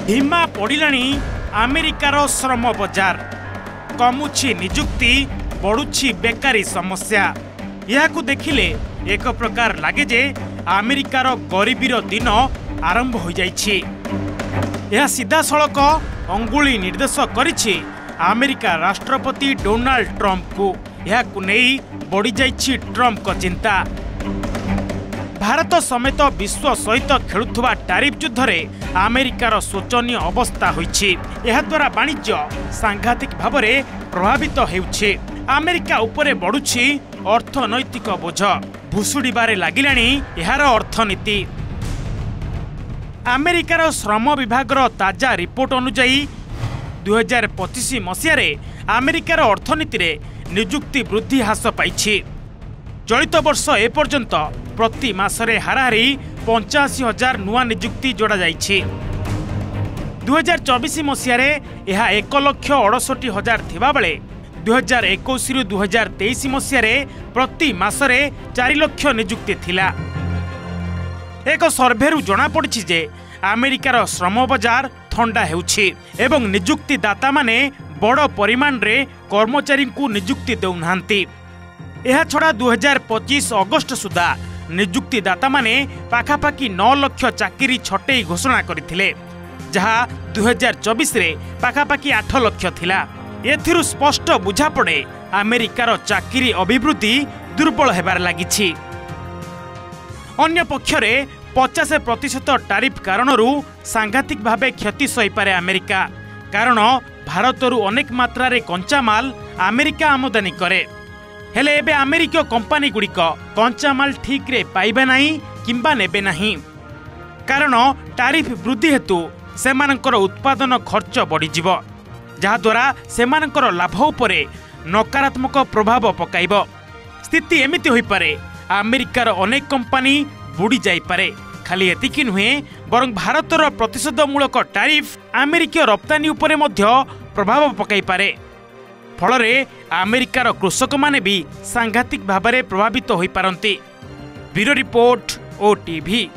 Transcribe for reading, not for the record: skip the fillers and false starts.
धीमा पड़िलाणी अमेरिकार श्रम बजार कमुछि निजुक्ति बढ़ुछि बेकारी समस्या। यहाकु देखिले एक प्रकार लागे जे अमेरिकार गरीबीर दिन आरंभ हो जाइछि। यह सीधा सड़क अंगुली निर्देश करिछि अमेरिका राष्ट्रपति डोनाल्ड ट्रंप को। यहाकु नहीं बढ़ी जाइछि ट्रंप को चिंता। भारत समेत विश्व सहित खेलुवा टैरिफ युद्ध में अमेरिकार शोचनीय अवस्था होइछि। यह द्वारा वाणिज्य सांघातिक भाव में प्रभावित हेउछि। अमेरिका उपरे बढ़ुछि अर्थनैतिक बोझ, भुसुड़ीबारे लागिलाणी यार अर्थनीति। अमेरिकार श्रम विभागर ताजा रिपोर्ट अनुसार 2025 मसीह अमेरिकार अर्थनीति रे निजुक्ति वृद्धि ह्रास पाइछि। चलित वर्ष एपर्यंत प्रति मासरे हाराहारी 85,000 नुआ निजुक्ति जोड़ा जाइछि। 2024 मसीह यह 1,68,000 थिबा बेले 2021 रु 2023 मसीह प्रति मासरे 4 लाख निजुक्ति थिला। एक सर्भेरु जना पड़छि जे अमेरिकार श्रम बाजार थंडा हेउछि एवं निजुक्ति दाता माने बड़ परिमाण रे कर्मचारी को निजुक्ति देउनांती। यह छड़ा 2025 अगस्त सुधा निजुक्ति दाता माने पाखापाखि 9 लाख चाकरी छटई घोषणा करथिले, जहा 2024 रे पाखापाखि 8 लाख थिला। एथिरु स्पष्ट बुझा पड़े अमेरिकार चाकरी अभिवृद्धि दुर्बल हेबार लागिछि। अन्य पक्षरे 50% टैरिफ कारणरू सांघातिक भावे क्षति सही पारे अमेरिका। कारण भारतरू अनेक मात्रा रे कंचा माल अमेरिका आमदानी करे। हेले एबे अमेरिका कंपनी गुड़िक कंचा माल ठीक रे पाइबे नाही किंबा नेबे नाही। कारण टैरिफ वृद्धि हेतु सेमानकर उत्पादन खर्च बढ़ी जिवो, जहा द्वारा सेमानकर लाभ उपरे नकारात्मक प्रभाव पकाइबो। स्थिति एमिति होई पारे अमेरिकार अनेक कंपनी बुड़ी जाई पारे। खाली एतिकी नुहे बरं भारतर प्रतिशोधमूलक टैरिफ अमेरिका रप्तानी उपरे मध्य प्रभाव पकाई पारे। फलरे अमेरिकार कृषक माने भी सांघातिक भाव में प्रभावित होई पारंती। Bureau report, OTV।